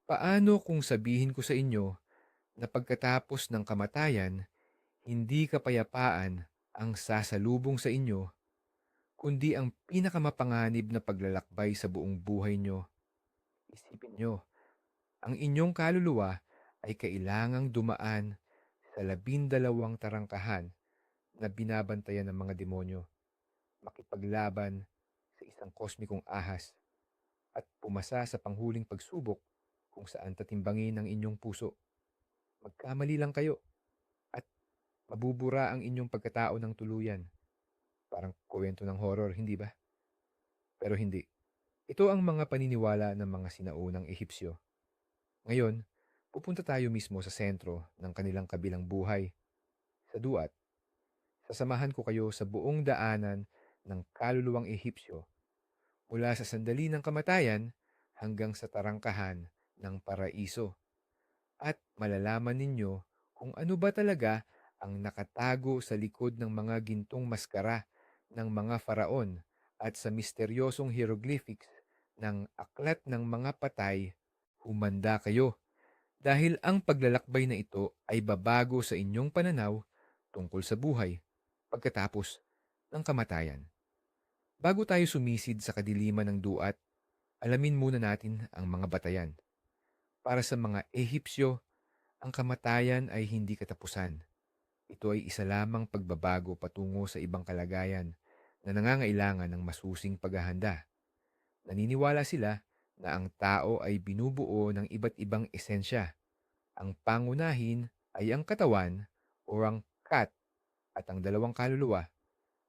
Paano kung sabihin ko sa inyo na pagkatapos ng kamatayan, hindi kapayapaan ang sasalubong sa inyo, kundi ang pinakamapanganib na paglalakbay sa buong buhay nyo? Isipin nyo, ang inyong kaluluwa ay kailangang dumaan sa 12 tarangkahan na binabantayan ng mga demonyo, makipaglaban sa isang kosmikong ahas, at pumasa sa panghuling pagsubok kung saan tatimbangin ang inyong puso. Magkamali lang kayo at mabubura ang inyong pagkatao ng tuluyan. Parang kuwento ng horror, hindi ba? Pero hindi. Ito ang mga paniniwala ng mga sinaunang Ehipsyo. Ngayon, pupunta tayo mismo sa sentro ng kanilang kabilang buhay, sa duat. Sasamahan ko kayo sa buong daanan ng kaluluwang Ehipsyo, mula sa sandali ng kamatayan hanggang sa tarangkahan ng paraiso. At malalaman ninyo kung ano ba talaga ang nakatago sa likod ng mga gintong maskara ng mga faraon at sa misteryosong hieroglyphics ng aklat ng mga patay. Humanda kayo dahil ang paglalakbay na ito ay babago sa inyong pananaw tungkol sa buhay pagkatapos ng kamatayan. Bago tayo sumisid sa kadiliman ng duat, alamin muna natin ang mga batayan. Para sa mga Ehipsyo, ang kamatayan ay hindi katapusan. Ito ay isa lamang pagbabago patungo sa ibang kalagayan na nangangailangan ng masusing paghahanda. Naniniwala sila na ang tao ay binubuo ng iba't ibang esensya. Ang pangunahin ay ang katawan o ang kat, at ang dalawang kaluluwa,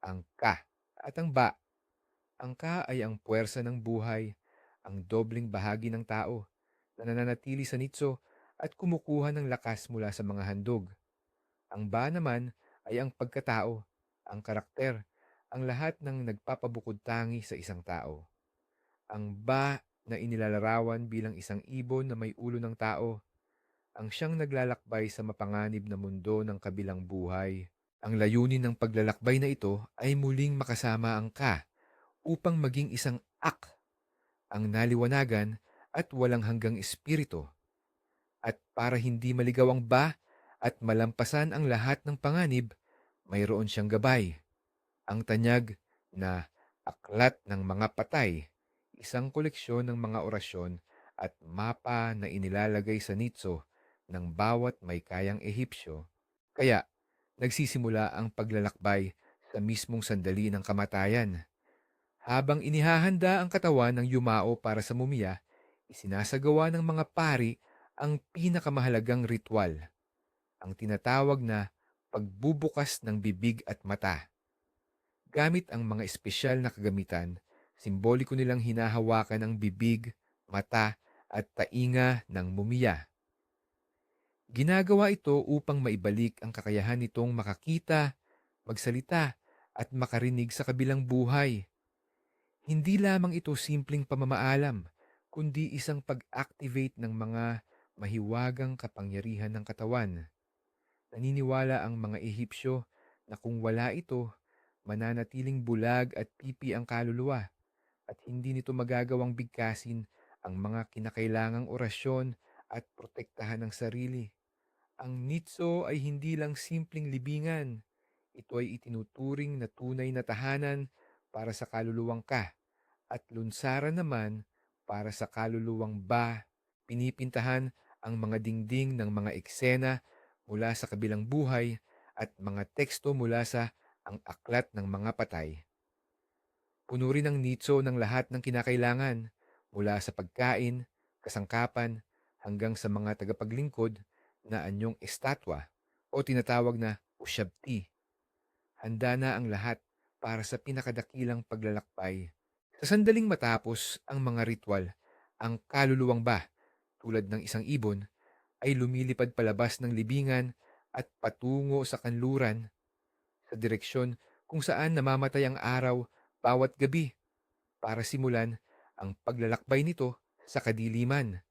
ang ka at ang ba. Ang ka ay ang puwersa ng buhay, ang dobling bahagi ng tao na nananatili sa nitso at kumukuha ng lakas mula sa mga handog. Ang ba naman ay ang pagkatao, ang karakter, ang lahat ng nagpapabukod tangi sa isang tao. Ang ba na inilalarawan bilang isang ibon na may ulo ng tao, ang siyang naglalakbay sa mapanganib na mundo ng kabilang buhay. Ang layunin ng paglalakbay na ito ay muling makasama ang ka upang maging isang ak, ang naliwanagan at walang hanggang espiritu. At para hindi maligaw ang ba at malampasan ang lahat ng panganib, mayroon siyang gabay, ang tanyag na Aklat ng Mga Patay, isang koleksyon ng mga orasyon at mapa na inilalagay sa nitso ng bawat may kayang Ehipsyo. Kaya, nagsisimula ang paglalakbay sa mismong sandali ng kamatayan. Habang inihahanda ang katawan ng yumao para sa mumia, isinasagawa ng mga pari ang pinakamahalagang ritual, ang tinatawag na pagbubukas ng bibig at mata. Gamit ang mga espesyal na kagamitan, simboliko nilang hinahawakan ang bibig, mata at tainga ng mumiya. Ginagawa ito upang maibalik ang kakayahan nitong makakita, magsalita at makarinig sa kabilang buhay. Hindi lamang ito simpleng pamamaalam, kundi isang pag-activate ng mga mahiwagang kapangyarihan ng katawan. Naniniwala ang mga Ehipsyo na kung wala ito, mananatiling bulag at pipi ang kaluluwa at hindi nito magagawang bigkasin ang mga kinakailangang orasyon at protektahan ng sarili. Ang nitso ay hindi lang simpleng libingan. Ito ay itinuturing na tunay na tahanan para sa kaluluwang ka, at lunsaran naman para sa kaluluwang ba. Pinipintahan ang mga dingding ng mga eksena mula sa kabilang buhay at mga teksto mula sa Ang Aklat ng Mga Patay. Puno rin ang nitso ng lahat ng kinakailangan, mula sa pagkain, kasangkapan, hanggang sa mga tagapaglingkod na anyong estatwa o tinatawag na usyabti. Handa na ang lahat para sa pinakadakilang paglalakbay. Sa sandaling matapos ang mga ritual, ang kaluluwang ba, tulad ng isang ibon, ay lumilipad palabas ng libingan at patungo sa kanluran, sa direksyon kung saan namamatay ang araw bawat gabi, para simulan ang paglalakbay nito sa kadiliman.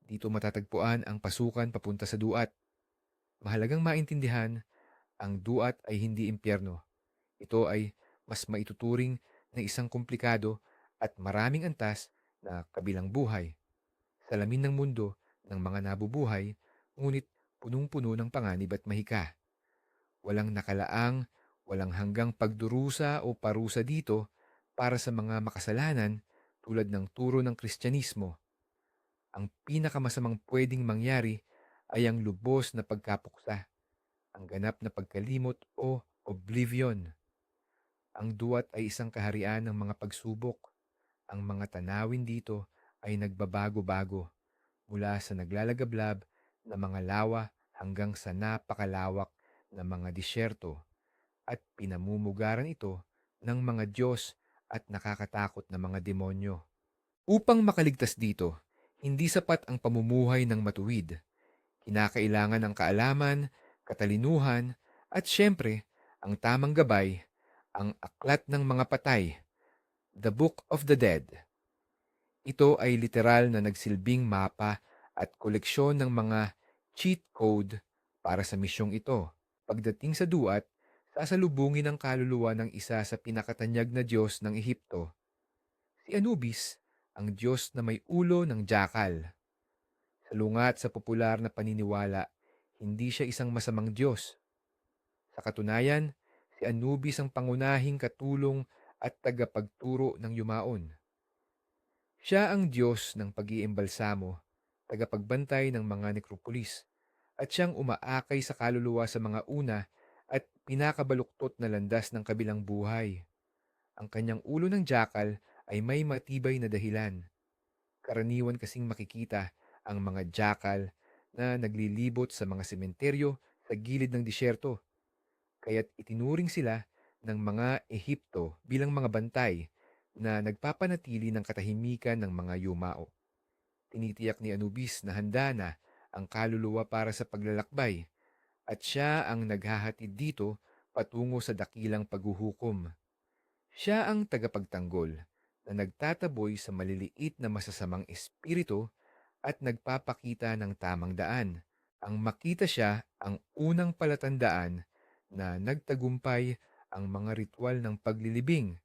Dito matatagpuan ang pasukan papunta sa duat. Mahalagang maintindihan, ang duat ay hindi impyerno. Ito ay mas maituturing na isang komplikado at maraming antas na kabilang buhay. salamin ng mundo ng mga nabubuhay, ngunit punong-puno ng panganib at mahika. Walang nakalaang, walang hanggang pagdurusa o parusa dito para sa mga makasalanan tulad ng turo ng Kristyanismo. Ang pinakamasamang pwedeng mangyari ay ang lubos na pagkapuksa, ang ganap na pagkalimot o oblivion. Ang duwat ay isang kaharian ng mga pagsubok. Ang mga tanawin dito ay nagbabago-bago mula sa naglalagablab na mga lawa hanggang sa napakalawak na mga disyerto at pinamumugaran ito ng mga Diyos at nakakatakot na mga demonyo. Upang makaligtas dito, hindi sapat ang pamumuhay ng matuwid. Kinakailangan ng kaalaman, katalinuhan, at siyempre, ang tamang gabay, ang aklat ng mga patay, the Book of the Dead. Ito ay literal na nagsilbing mapa at koleksyon ng mga cheat code para sa misyong ito. Pagdating sa duat, sasalubungin ang kaluluwa ng isa sa pinakatanyag na Diyos ng Ehipto, si Anubis, ang Diyos na may ulo ng jakal. Salungat sa popular na paniniwala, hindi siya isang masamang Diyos. Sa katunayan, si Anubis ang pangunahing katulong at tagapagturo ng yumaon. Siya ang Diyos ng pag-iimbalsamo, tagapagbantay ng mga nekropolis, at siyang umaakay sa kaluluwa sa mga una at pinakabaluktot na landas ng kabilang buhay. Ang kanyang ulo ng jakal ay may matibay na dahilan. Karaniwan kasing makikita ang mga jakal na naglilibot sa mga sementeryo sa gilid ng disyerto, kaya't itinuring sila ng mga Ehipto bilang mga bantay na nagpapanatili ng katahimikan ng mga yumao. Tinitiyak ni Anubis na handa na ang kaluluwa para sa paglalakbay at siya ang naghahatid dito patungo sa dakilang paghuhukom. Siya ang tagapagtanggol na nagtataboy sa maliliit na masasamang espiritu at nagpapakita ng tamang daan. Ang makita siya ang unang palatandaan na nagtagumpay ang mga ritual ng paglilibing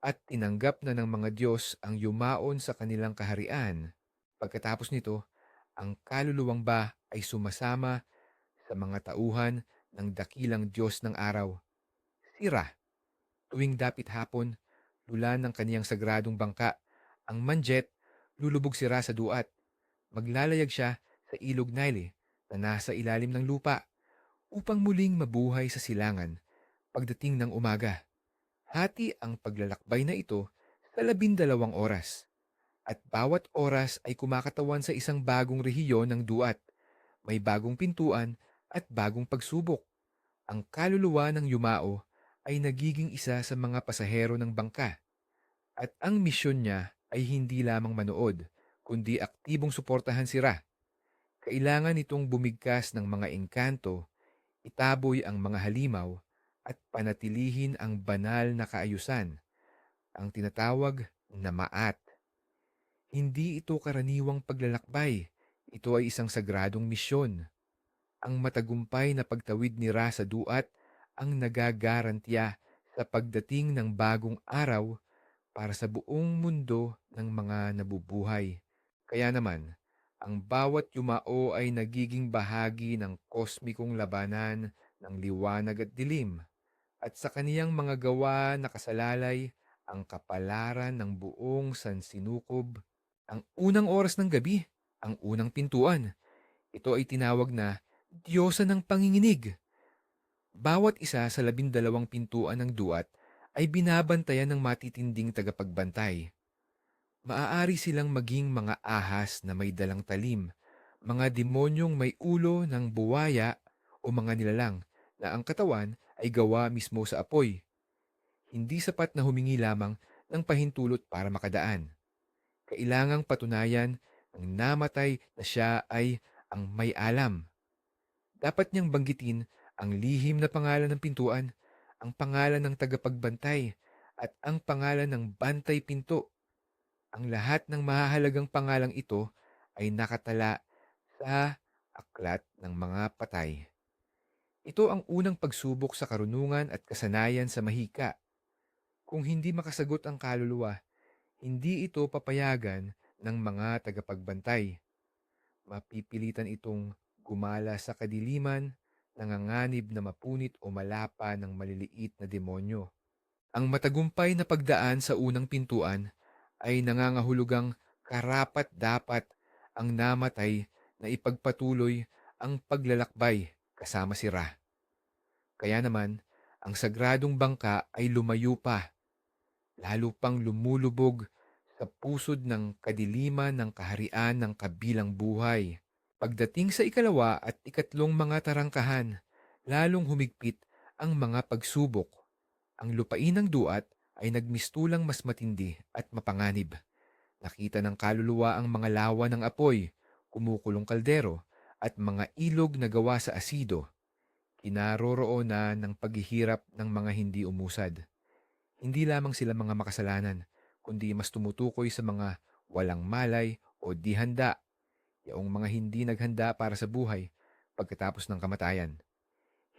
at tinanggap na ng mga Diyos ang yumaon sa kanilang kaharian. Pagkatapos nito, ang kaluluwang ba ay sumasama sa mga tauhan ng dakilang Diyos ng araw, si Ra. Tuwing dapit hapon, lula ng kaniyang sagradong bangka, ang manjet, lulubog si Ra sa duat. Maglalayag siya sa ilog Nile na nasa ilalim ng lupa upang muling mabuhay sa silangan pagdating ng umaga. Hati ang paglalakbay na ito sa 12 oras at bawat oras ay kumakatawan sa isang bagong rehiyon ng duat. May bagong pintuan at bagong pagsubok. Ang kaluluwa ng yumao ay nagiging isa sa mga pasahero ng bangka at ang misyon niya ay hindi lamang manood, kundi aktibong suportahan si Ra. Kailangan itong bumigkas ng mga engkanto, itaboy ang mga halimaw, at panatilihin ang banal na kaayusan, ang tinatawag na maat. Hindi ito karaniwang paglalakbay. Ito ay isang sagradong misyon. Ang matagumpay na pagtawid ni Ra sa duat ang nagagarantiya sa pagdating ng bagong araw para sa buong mundo ng mga nabubuhay. Kaya naman, ang bawat yumao ay nagiging bahagi ng kosmikong labanan ng liwanag at dilim, at sa kaniyang mga gawa nakasalalay ang kapalaran ng buong sansinukob. Ang unang oras ng gabi, ang unang pintuan, ito ay tinawag na Diyosa ng Panginginig. Bawat isa sa 12 pintuan ng duat ay binabantayan ng matitinding tagapagbantay. Maaari silang maging mga ahas na may dalang talim, mga demonyong may ulo ng buwaya o mga nilalang na ang katawan ay gawa mismo sa apoy. Hindi sapat na humingi lamang ng pahintulot para makadaan. Kailangang patunayan ng namatay na siya ay ang may alam. Dapat niyang banggitin ang lihim na pangalan ng pintuan, ang pangalan ng tagapagbantay, at ang pangalan ng bantay pinto. Ang lahat ng mahahalagang pangalang ito ay nakatala sa aklat ng mga patay. Ito ang unang pagsubok sa karunungan at kasanayan sa mahika. Kung hindi makasagot ang kaluluwa, hindi ito papayagan ng mga tagapagbantay. Mapipilitan itong gumala sa kadiliman, nanganganib na mapunit o malapa ng maliliit na demonyo. Ang matagumpay na pagdaan sa unang pintuan ay nangangahulugang karapat-dapat ang namatay na ipagpatuloy ang paglalakbay kasama si Ra. Kaya naman, ang sagradong bangka ay lumayo pa, lalo pang lumulubog sa pusod ng kadiliman ng kaharian ng kabilang buhay. Pagdating sa ikalawa at ikatlong mga tarangkahan, lalong humigpit ang mga pagsubok. Ang lupain ng duat ay nagmistulang mas matindi at mapanganib. Nakita ng kaluluwa ang mga lawa ng apoy, kumukulong kaldero, at mga ilog na gawa sa asido. Kinaroroonan ng paghihirap ng mga hindi umusad. Hindi lamang sila mga makasalanan, kundi mas tumutukoy sa mga walang malay o di handa, yaong mga hindi naghanda para sa buhay pagkatapos ng kamatayan.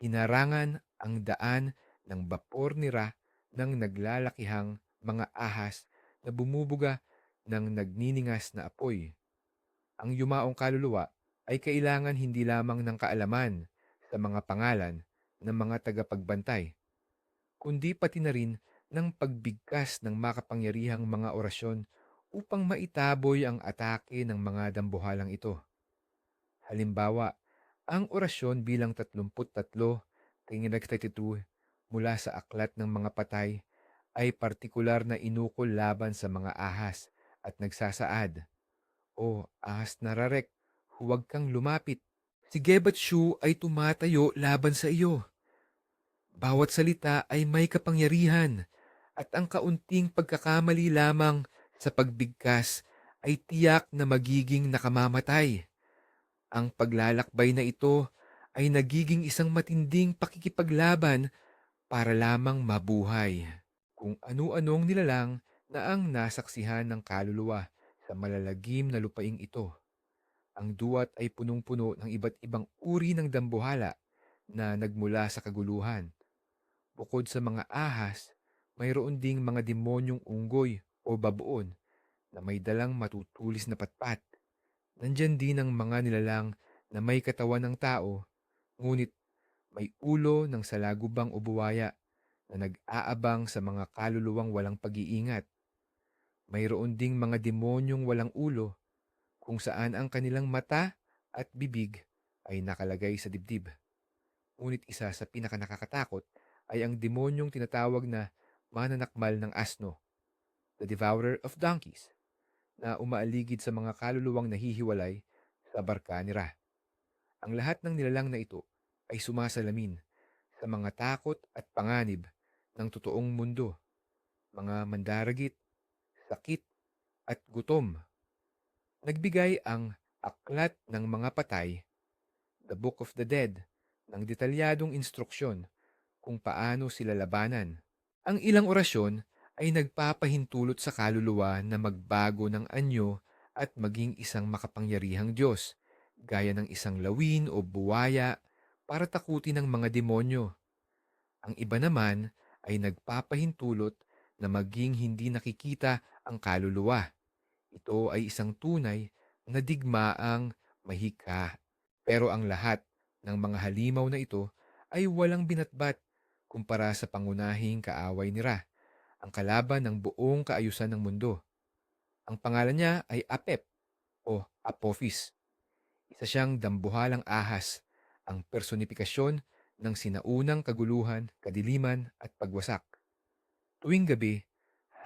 Hinarangan ang daan ng bapor ni Ra ng naglalakihang mga ahas na bumubuga ng nagniningas na apoy. Ang yumaong kaluluwa ay kailangan hindi lamang ng kaalaman sa mga pangalan ng mga tagapagbantay, kundi pati na rin ng pagbigkas ng makapangyarihang mga orasyon upang maitaboy ang atake ng mga dambuhalang ito. Halimbawa, ang orasyon bilang 33 tingin 32 mula sa aklat ng mga patay ay partikular na inukol laban sa mga ahas at nagsasaad, "O ahas na rarek, huwag kang lumapit. Si Gebatshu ay tumatayo laban sa iyo. Bawat salita ay may kapangyarihan at ang kaunting pagkakamali lamang sa pagbigkas ay tiyak na magiging nakamamatay. Ang paglalakbay na ito ay nagiging isang matinding pakikipaglaban para lamang mabuhay." Kung ano-anong nilalang na ang nasaksihan ng kaluluwa sa malalagim na lupaing ito. Ang duwat ay punong-puno ng iba't ibang uri ng dambuhala na nagmula sa kaguluhan. Bukod sa mga ahas, mayroon ding mga demonyong unggoy o babuon na may dalang matutulis na patpat. Nandyan din ang mga nilalang na may katawan ng tao, ngunit may ulo ng salagubang o buwaya na nag-aabang sa mga kaluluwang walang pag-iingat. Mayroon ding mga demonyong walang ulo kung saan ang kanilang mata at bibig ay nakalagay sa dibdib. Ngunit isa sa pinakanakakatakot ay ang demonyong tinatawag na mananakmal ng asno, the devourer of donkeys, na umaaligid sa mga kaluluwang nahihiwalay sa barka ni Ra. Ang lahat ng nilalang na ito ay sumasalamin sa mga takot at panganib ng totoong mundo, mga mandaragit, sakit at gutom. Nagbigay ang Aklat ng Mga Patay, The Book of the Dead, ng detalyadong instruksyon kung paano sila labanan. Ang ilang orasyon ay nagpapahintulot sa kaluluwa na magbago ng anyo at maging isang makapangyarihang Diyos, gaya ng isang lawin o buwaya para takutin ng mga demonyo. Ang iba naman ay nagpapahintulot na maging hindi nakikita ang kaluluwa. Ito ay isang tunay na digmaang mahika. Pero ang lahat ng mga halimaw na ito ay walang binatbat kumpara sa pangunahing kaaway ni Ra, ang kalaban ng buong kaayusan ng mundo. Ang pangalan niya ay Apep o Apophis. Isa siyang dambuhalang ahas, ang personifikasyon ng sinaunang kaguluhan, kadiliman at pagwasak. Tuwing gabi,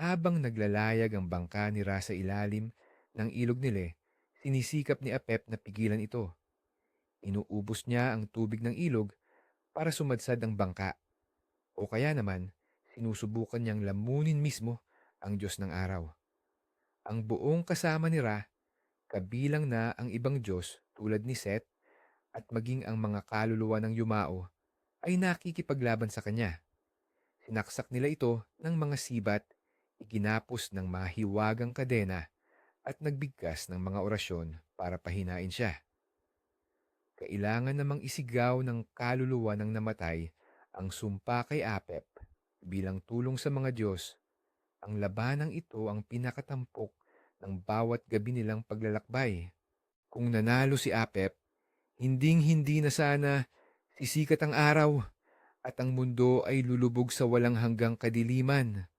habang naglalayag ang bangka ni Ra sa ilalim ng ilog nile, sinisikap ni Apep na pigilan ito. Inuubos niya ang tubig ng ilog para sumadsad ang bangka, o kaya naman sinusubukan niyang lamunin mismo ang Diyos ng araw. Ang buong kasama ni Ra, kabilang na ang ibang Diyos tulad ni Set at maging ang mga kaluluwa ng yumao, ay nakikipaglaban sa kanya. Sinaksak nila ito ng mga sibat, iginapos ng mahiwagang kadena at nagbigkas ng mga orasyon para pahinain siya. Kailangan namang isigaw ng kaluluwa ng namatay ang sumpa kay Apep bilang tulong sa mga Diyos. Ang labanang ito ang pinakatampok ng bawat gabi nilang paglalakbay. Kung nanalo si Apep, hinding-hindi na sana sisikat ang araw at ang mundo ay lulubog sa walang hanggang kadiliman.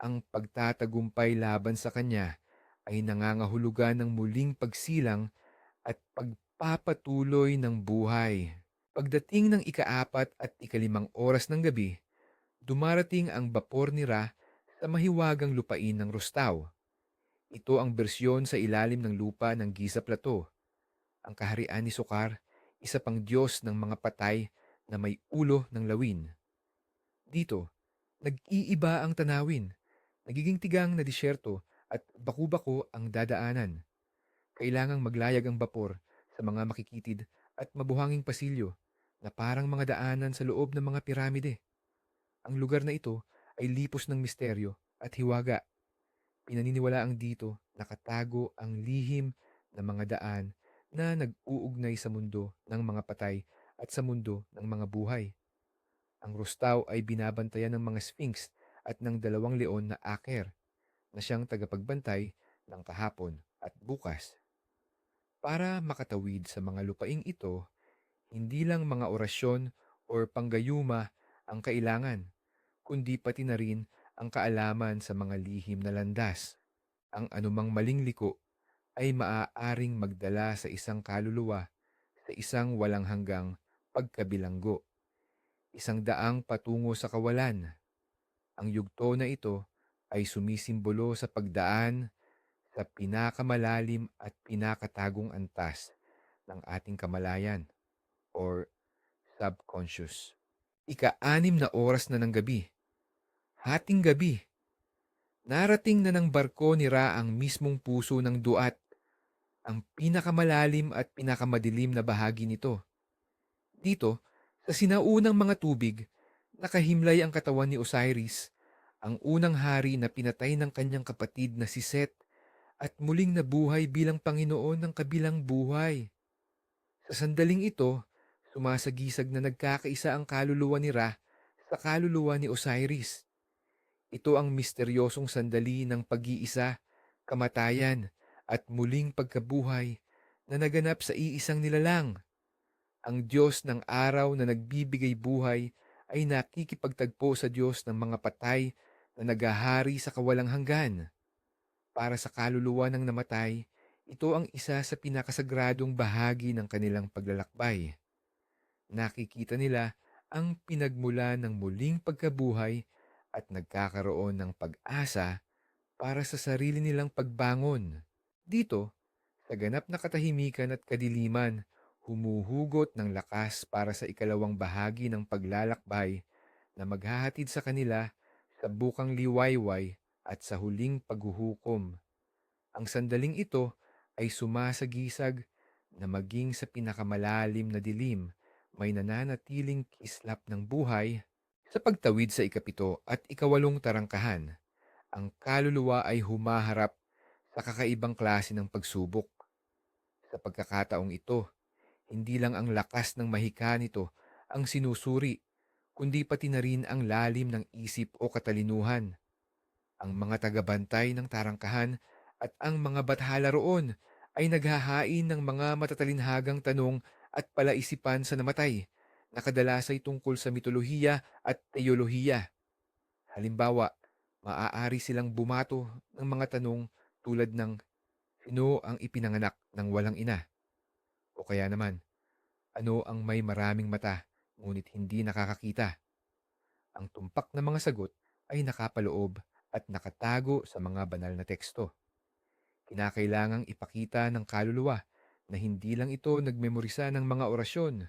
Ang pagtatagumpay laban sa kanya ay nangangahulugan ng muling pagsilang at pagpapatuloy ng buhay. Pagdating ng ikaapat at ikalimang oras ng gabi, dumarating ang bapor ni Ra sa mahiwagang lupain ng Rustaw. Ito ang bersyon sa ilalim ng lupa ng Giza Plateau. Ang kaharian ni Sukar, isa pang Diyos ng mga patay na may ulo ng lawin. Dito, nag-iiba ang tanawin. Nagiging tigang na disyerto at baku-bako ang dadaanan. Kailangang maglayag ang bapor sa mga makikitid at mabuhanging pasilyo na parang mga daanan sa loob ng mga piramide. Ang lugar na ito ay lipos ng misteryo at hiwaga. Pinaniniwalaang dito nakatago ang lihim ng mga daan na nag-uugnay sa mundo ng mga patay at sa mundo ng mga buhay. Ang Rustaw ay binabantayan ng mga Sphinx at ng dalawang leon na Aker na siyang tagapagbantay ng kahapon at bukas. Para makatawid sa mga lupaing ito, hindi lang mga orasyon o panggayuma ang kailangan, kundi pati na rin ang kaalaman sa mga lihim na landas. Ang anumang maling liko ay maaaring magdala sa isang kaluluwa sa isang walang hanggang pagkabilanggo, isang daang patungo sa kawalan. Ang yugto na ito ay sumisimbolo sa pagdaan sa pinakamalalim at pinakatagong antas ng ating kamalayan or subconscious. Ika-anim na oras na ng gabi. Hating gabi. Narating na ng barko ni Ra ang mismong puso ng duat, ang pinakamalalim at pinakamadilim na bahagi nito. Dito, sa sinaunang mga tubig, nakahimlay ang katawan ni Osiris, ang unang hari na pinatay ng kanyang kapatid na si Set at muling nabuhay bilang Panginoon ng kabilang buhay. Sa sandaling ito, sumasagisag na nagkakaisa ang kaluluwa ni Ra sa kaluluwa ni Osiris. Ito ang misteryosong sandali ng pag-iisa, kamatayan, at muling pagkabuhay na naganap sa iisang nilalang. Ang Diyos ng araw na nagbibigay buhay ay nakikipagtagpo sa Diyos ng mga patay na nagahari sa kawalang hanggan. Para sa kaluluwa ng namatay, ito ang isa sa pinakasagradong bahagi ng kanilang paglalakbay. Nakikita nila ang pinagmula ng muling pagkabuhay at nagkakaroon ng pag-asa para sa sarili nilang pagbangon. Dito, sa ganap na katahimikan at kadiliman, humuhugot ng lakas para sa ikalawang bahagi ng paglalakbay na maghahatid sa kanila sa bukang liwayway at sa huling paghuhukom. Ang sandaling ito ay sumasagisag na maging sa pinakamalalim na dilim may nananatiling kislap ng buhay. Sa pagtawid sa ikapito at ikawalong tarangkahan, ang kaluluwa ay humaharap sa kakaibang klase ng pagsubok. Sa pagkakataong ito, hindi lang ang lakas ng mahika nito ang sinusuri, kundi pati na rin ang lalim ng isip o katalinuhan. Ang mga tagabantay ng tarangkahan at ang mga bathala roon ay naghahain ng mga matatalinhagang tanong at palaisipan sa namatay na kadalas ay tungkol sa mitolohiya at teolohiya. Halimbawa, maaari silang bumato ng mga tanong tulad ng sino ang ipinanganak ng walang ina? O kaya naman, ano ang may maraming mata ngunit hindi nakakakita? Ang tumpak na mga sagot ay nakapaloob at nakatago sa mga banal na teksto. Kinakailangang ipakita ng kaluluwa na hindi lang ito nagmemorisa ng mga orasyon,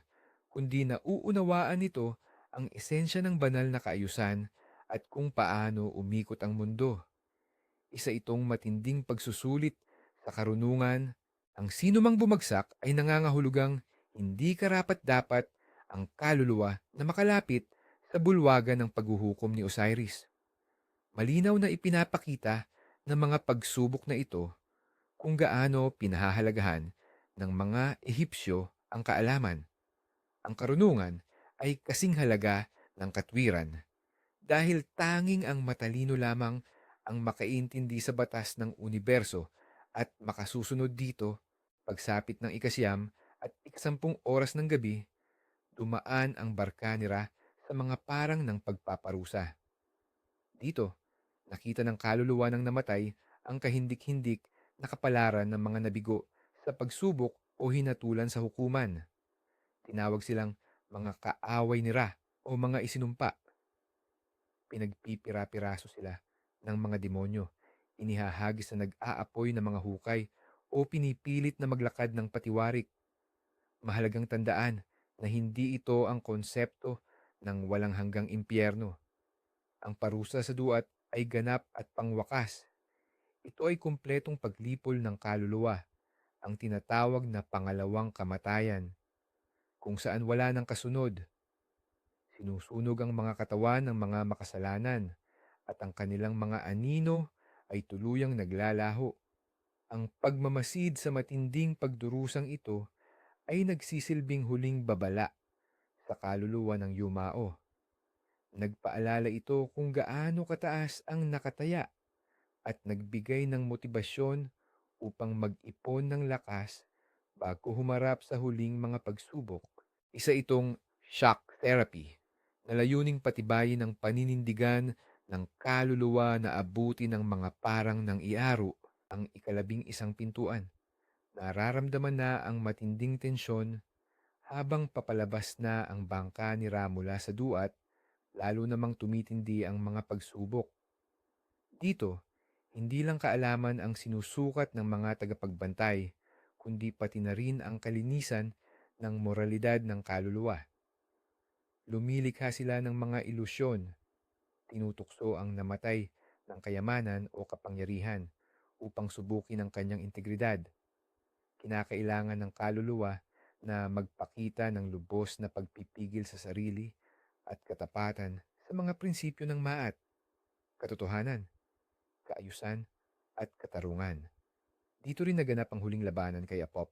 kundi nauunawaan nito ang esensya ng banal na kaayusan at kung paano umikot ang mundo. Isa itong matinding pagsusulit sa karunungan. Ang sino mang bumagsak ay nangangahulugang hindi karapat-dapat ang kaluluwa na makalapit sa bulwagan ng paghuhukom ni Osiris. Malinaw na ipinapakita ng mga pagsubok na ito kung gaano pinahahalagahan ng mga Ehipsyo ang kaalaman. Ang karunungan ay kasing halaga ng katwiran dahil tanging ang matalino lamang ang makaintindi sa batas ng universo at makasusunod dito. Pagsapit ng ikasyam at ikasampung oras ng gabi, dumaan ang barka ni Ra sa mga parang ng pagpaparusa. Dito, nakita ng kaluluwa ng namatay ang kahindik-hindik na kapalaran ng mga nabigo sa pagsubok o hinatulan sa hukuman. Tinawag silang mga kaaway ni Ra o mga isinumpa. Pinagpipira-piraso sila ng mga demonyo. Inihahagis na nag-aapoy na mga hukay o pinipilit na maglakad ng patiwarik. Mahalagang tandaan na hindi ito ang konsepto ng walang hanggang impyerno. Ang parusa sa duat ay ganap at pangwakas. Ito ay kumpletong paglipol ng kaluluwa, ang tinatawag na pangalawang kamatayan, kung saan wala ng kasunod. Sinusunog ang mga katawan ng mga makasalanan at ang kanilang mga anino ay tuluyang naglalaho. Ang pagmamasid sa matinding pagdurusang ito ay nagsisilbing huling babala sa kaluluwa ng yumao. Nagpaalala ito kung gaano kataas ang nakataya at nagbigay ng motibasyon upang mag-ipon ng lakas bago humarap sa huling mga pagsubok. Isa itong shock therapy na layuning patibayin ang paninindigan ng kaluluwa na abuti ng mga parang ng iaro ang ikalabing-isang pintuan. Nararamdaman na ang matinding tensyon habang papalabas na ang bangka ni Ra mula sa duat, lalo namang tumitindi ang mga pagsubok. Dito, hindi lang kaalaman ang sinusukat ng mga tagapagbantay, kundi pati na rin ang kalinisan ng moralidad ng kaluluwa. Lumilikha sila ng mga ilusyon, tinutukso ang namatay ng kayamanan o kapangyarihan upang subukin ang kanyang integridad. Kinakailangan ng kaluluwa na magpakita ng lubos na pagpipigil sa sarili at katapatan sa mga prinsipyo ng maat, katotohanan, kaayusan, at katarungan. Dito rin naganap ang huling labanan kay Apop,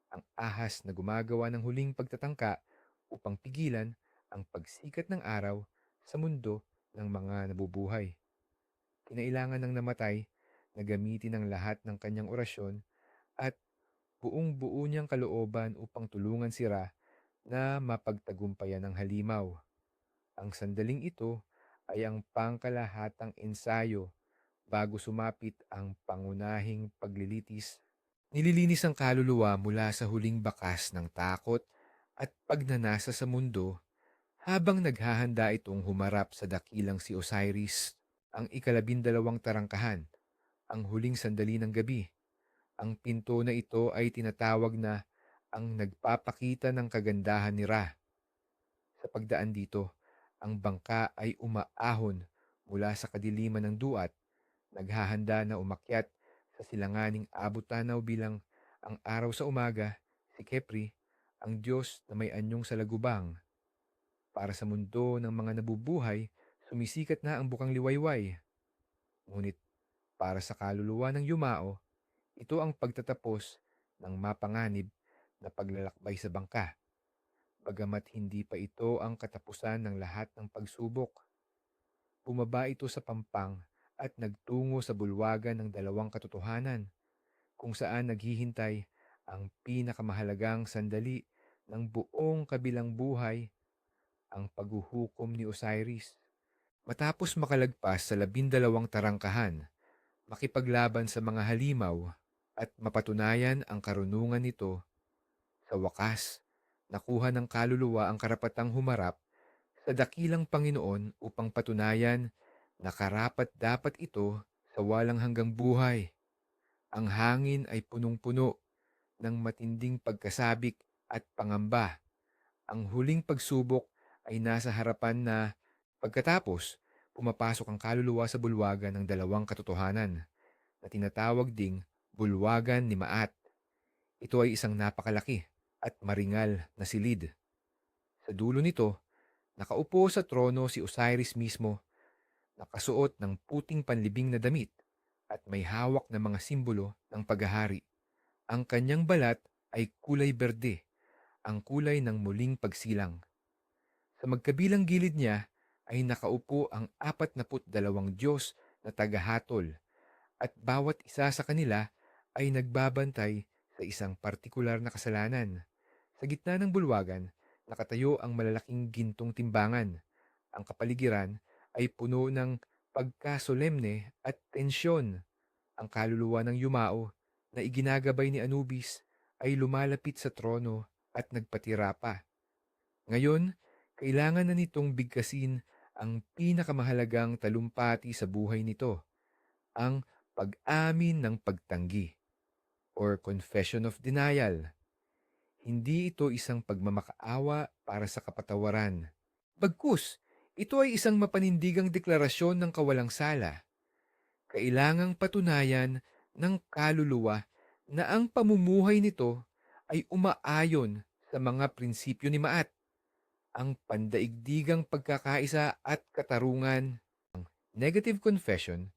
ang ahas na gumagawa ng huling pagtatangka upang pigilan ang pagsikat ng araw sa mundo ng mga nabubuhay. Kinailangan ng namatay na gamitin ang lahat ng kanyang orasyon at buong-buo niyang kalooban upang tulungan si Ra na mapagtagumpayan ang halimaw. Ang sandaling ito ay ang pangkalahatang ensayo bago sumapit ang pangunahing paglilitis. Nililinis ang kaluluwa mula sa huling bakas ng takot at pagnanasa sa mundo habang naghahanda itong humarap sa dakilang si Osiris, ang ikalabindalawang tarangkahan, ang huling sandali ng gabi. Ang pinto na ito ay tinatawag na ang nagpapakita ng kagandahan ni Ra. Sa pagdaan dito, ang bangka ay umaahon mula sa kadiliman ng duat, naghahanda na umakyat sa silanganing abot-tanaw bilang ang araw sa umaga, si Kepri, ang Diyos na may anyong sa lagubang. Para sa mundo ng mga nabubuhay, sumisikat na ang bukang liwayway. Ngunit para sa kaluluwa ng yumao, ito ang pagtatapos ng mapanganib na paglalakbay sa bangka. Bagamat hindi pa ito ang katapusan ng lahat ng pagsubok, bumaba ito sa pampang at nagtungo sa bulwagan ng dalawang katotohanan kung saan naghihintay ang pinakamahalagang sandali ng buong kabilang buhay, ang paghuhukom ni Osiris. Matapos makalagpas sa 12 tarangkahan, makipaglaban sa mga halimaw at mapatunayan ang karunungan nito, sa wakas, nakuha ng kaluluwa ang karapatang humarap sa dakilang Panginoon upang patunayan na karapat-dapat ito sa walang hanggang buhay. Ang hangin ay punong-puno ng matinding pagkasabik at pangamba. Ang huling pagsubok ay nasa harapan na pagkatapos pumapasok ang kaluluwa sa bulwagan ng dalawang katotohanan na tinatawag ding bulwagan ni Maat. Ito ay isang napakalaki at maringal na silid. Sa dulo nito, nakaupo sa trono si Osiris mismo, nakasuot ng puting panlibing na damit at may hawak na mga simbolo ng paghahari. Ang kanyang balat ay kulay berde, ang kulay ng muling pagsilang. Sa magkabilang gilid niya ay nakaupo ang 42 Diyos na tagahatol at bawat isa sa kanila ay nagbabantay sa isang partikular na kasalanan. Sa gitna ng bulwagan, nakatayo ang malalaking gintong timbangan. Ang kapaligiran ay puno ng pagkasolemne at tensyon. Ang kaluluwa ng yumao na iginagabay ni Anubis ay lumalapit sa trono at nagpatira pa. Ngayon, kailangan na nitong bigkasin ang pinakamahalagang talumpati sa buhay nito, ang pag-amin ng pagtanggi or confession of denial. Hindi ito isang pagmamakaawa para sa kapatawaran. Bagkus, ito ay isang mapanindigang deklarasyon ng kawalang sala. Kailangang patunayan ng kaluluwa na ang pamumuhay nito ay umaayon sa mga prinsipyo ni Maat, ang pandaigdigang pagkakaisa at katarungan. Negative confession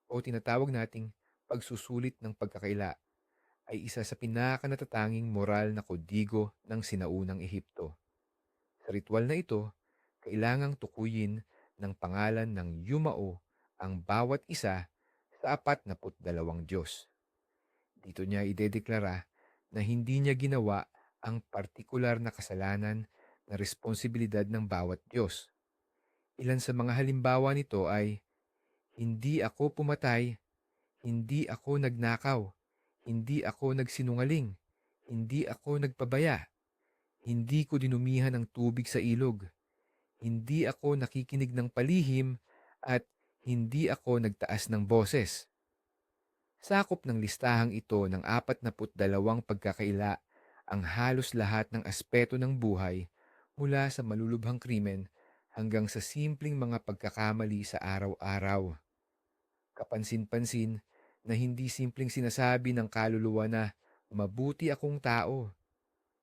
o tinatawag nating pagsusulit ng pagkakaila ay isa sa pinakanatatanging moral na kodigo ng sinaunang Ehipto. Sa ritual na ito, kailangang tukuyin ng pangalan ng Yumao ang bawat isa sa 42 Diyos. Dito niya idedeklara na hindi niya ginawa ang partikular na kasalanan na responsibilidad ng bawat Diyos. Ilan sa mga halimbawa nito ay, hindi ako pumatay, hindi ako nagnakaw, hindi ako nagsinungaling, hindi ako nagpabaya, hindi ko dinumihan ng tubig sa ilog, hindi ako nakikinig ng palihim, at hindi ako nagtaas ng boses. Sakop ng listahang ito ng 42 pagkakaila ang halos lahat ng aspeto ng buhay mula sa malulubhang krimen hanggang sa simpleng mga pagkakamali sa araw-araw. Kapansin-pansin na hindi simpleng sinasabi ng kaluluwa na mabuti akong tao.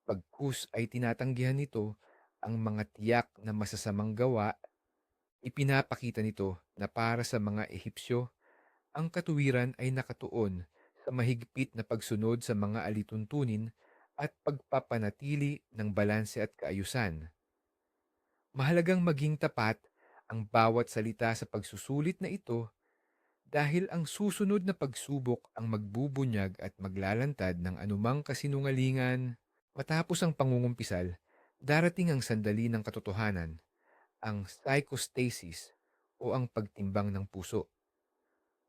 Pagkus ay tinatanggihan nito ang mga tiyak na masasamang gawa. Ipinapakita nito na para sa mga Ehipsyo, ang katuwiran ay nakatuon sa mahigpit na pagsunod sa mga alituntunin at pagpapanatili ng balanse at kaayusan. Mahalagang maging tapat ang bawat salita sa pagsusulit na ito dahil ang susunod na pagsubok ang magbubunyag at maglalantad ng anumang kasinungalingan. Matapos ang pangungumpisal, darating ang sandali ng katotohanan, ang psychostasis o ang pagtimbang ng puso.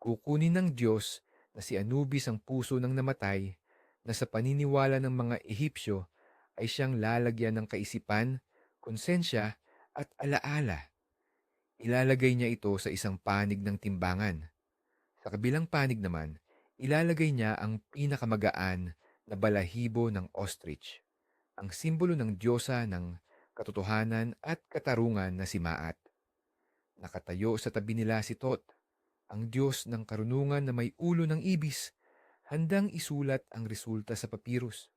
Kukunin ng Diyos na si Anubis ang puso ng namatay na sa paniniwala ng mga Ehipsyo ay siyang lalagyan ng kaisipan, konsensya at alaala. Ilalagay niya ito sa isang panig ng timbangan. Sa kabilang panig naman, ilalagay niya ang pinakamagaan na balahibo ng ostrich, ang simbolo ng diyosa ng katotohanan at katarungan na si Maat. Nakatayo sa tabi nila si Tot, ang Diyos ng karunungan na may ulo ng ibis, handang isulat ang resulta sa papyrus.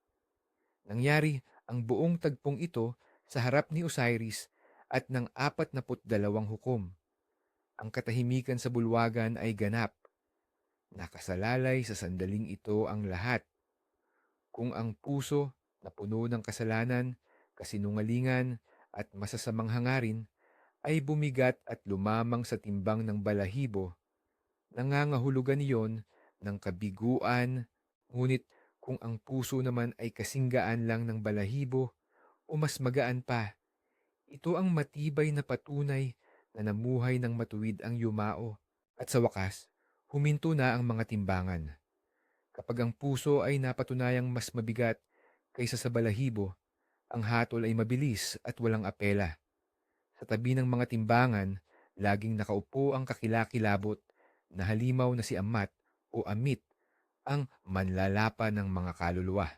Nangyari ang buong tagpong ito sa harap ni Osiris at ng 42 hukom. Ang katahimikan sa bulwagan ay ganap. Nakasalalay sa sandaling ito ang lahat. Kung ang puso na puno ng kasalanan, kasinungalingan at masasamang hangarin ay bumigat at lumamang sa timbang ng balahibo, nangangahulugan iyon ng kabiguan. Ngunit kung ang puso naman ay kasinggaan lang ng balahibo o mas magaan pa, ito ang matibay na patunay na namuhay ng matuwid ang yumao. At sa wakas, huminto na ang mga timbangan. Kapag ang puso ay napatunayang mas mabigat kaysa sa balahibo, ang hatol ay mabilis at walang apela. Sa tabi ng mga timbangan, laging nakaupo ang kakilakilabot na halimaw na si Amat o Amit, ang manlalapa ng mga kaluluwa.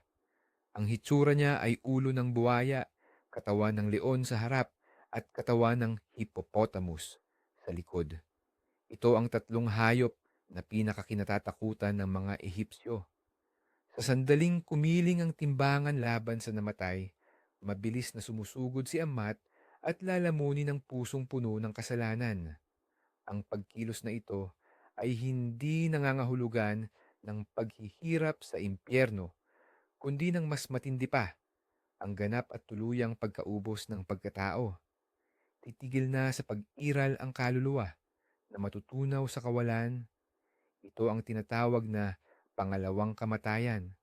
Ang hitsura niya ay ulo ng buwaya, katawan ng leon sa harap, at katawan ng hippopotamus sa likod. Ito ang tatlong hayop na pinakakinatatakutan ng mga Ehipsyo. Sa sandaling kumiling ang timbangan laban sa namatay, mabilis na sumusugod si Amat at lalamunin ng pusong puno ng kasalanan. Ang pagkilos na ito ay hindi nangangahulugan ng paghihirap sa impyerno, kundi ng mas matindi pa, ang ganap at tuluyang pagkaubos ng pagkatao. Titigil na sa pag-iral ang kaluluwa na matutunaw sa kawalan. Ito ang tinatawag na pangalawang kamatayan,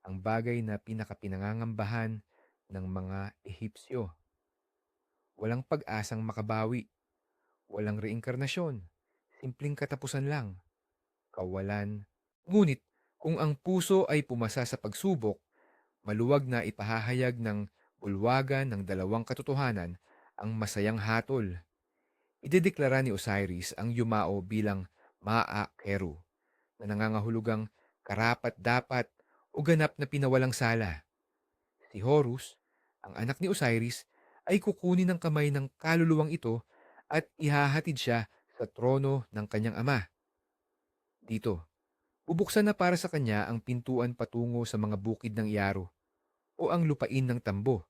ang bagay na pinakapinangangambahan ng mga Ehipsyo. Walang pag-asang makabawi, walang reinkarnasyon, simpleng katapusan lang, kawalan. Ngunit kung ang puso ay pumasa sa pagsubok, maluwag na ipahahayag ng bulwagan ng dalawang katotohanan ang masayang hatol. Idedeklara ni Osiris ang yumao bilang Maa Keru na nangangahulugang karapat-dapat o ganap na pinawalang sala. Si Horus, ang anak ni Osiris, ay kukunin ng kamay ng kaluluwang ito at ihahatid siya sa trono ng kanyang ama. Dito, bubuksan na para sa kanya ang pintuan patungo sa mga bukid ng Iaro o ang lupain ng Tambo.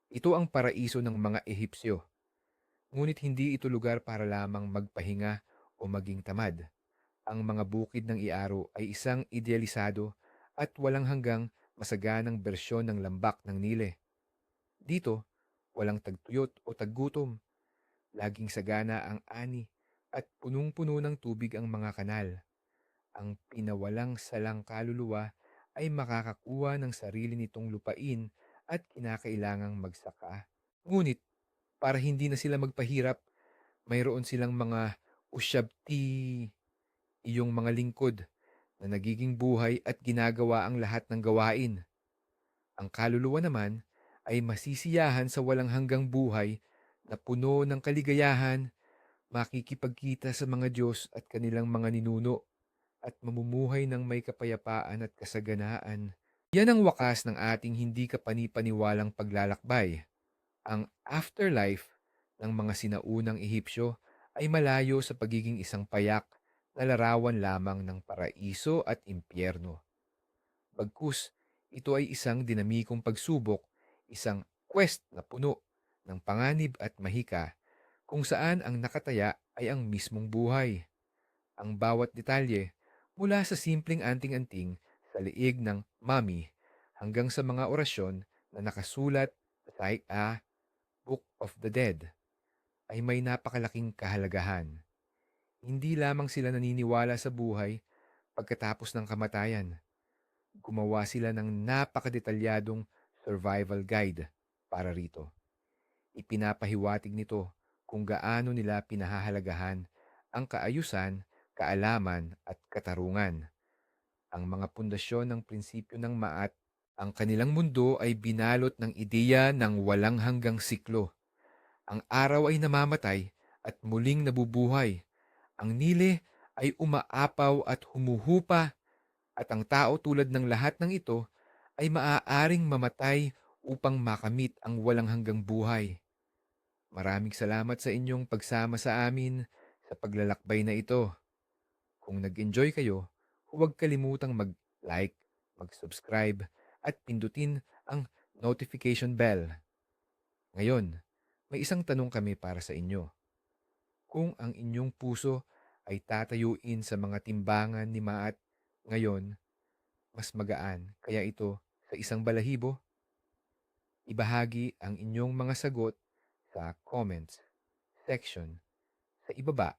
Ito ang paraiso ng mga Ehipsyo. Ngunit hindi ito lugar para lamang magpahinga o maging tamad. Ang mga bukid ng Iaro ay isang idealisado at walang hanggang masaganang bersyon ng lambak ng Nile. Dito, walang tagtuyot o taggutom. Laging sagana ang ani at punong-puno ng tubig ang mga kanal. Ang pinawalang salang kaluluwa ay makakakuha ng sarili nitong lupain at kinakailangang magsaka. Ngunit para hindi na sila magpahirap, mayroon silang mga usyabti, iyong mga lingkod na nagiging buhay at ginagawa ang lahat ng gawain. Ang kaluluwa naman ay masisiyahan sa walang hanggang buhay na puno ng kaligayahan, makikipagkita sa mga Diyos at kanilang mga ninuno at mamumuhay ng may kapayapaan at kasaganaan. Yan ang wakas ng ating hindi kapani-paniwalang paglalakbay. Ang afterlife ng mga sinaunang Ehipsyo ay malayo sa pagiging isang payak na larawan lamang ng paraiso at impyerno. Bagkus, ito ay isang dinamikong pagsubok, isang quest na puno ng panganib at mahika kung saan ang nakataya ay ang mismong buhay. Ang bawat detalye, mula sa simpleng anting-anting sa liig ng mummy hanggang sa mga orasyon na nakasulat sa Book of the Dead, ay may napakalaking kahalagahan. Hindi lamang sila naniniwala sa buhay pagkatapos ng kamatayan. Gumawa sila ng napakadetalyadong survival guide para rito. Ipinapahiwatig nito kung gaano nila pinahahalagahan ang kaayusan, kaalaman at katarungan. Ang mga pundasyon ng prinsipyo ng Maat, ang kanilang mundo ay binalot ng ideya ng walang hanggang siklo. Ang araw ay namamatay at muling nabubuhay. Ang Nile ay umaapaw at humuhupa at ang tao tulad ng lahat ng ito ay maaaring mamatay upang makamit ang walang hanggang buhay. Maraming salamat sa inyong pagsama sa amin sa paglalakbay na ito. Kung nag-enjoy kayo, huwag kalimutang mag-like, mag-subscribe at pindutin ang notification bell. Ngayon, may isang tanong kami para sa inyo. Kung ang inyong puso ay tatayuin sa mga timbangan ni Maat ngayon, mas magaan kaya ito sa isang balahibo? Ibahagi ang inyong mga sagot sa comments section sa ibaba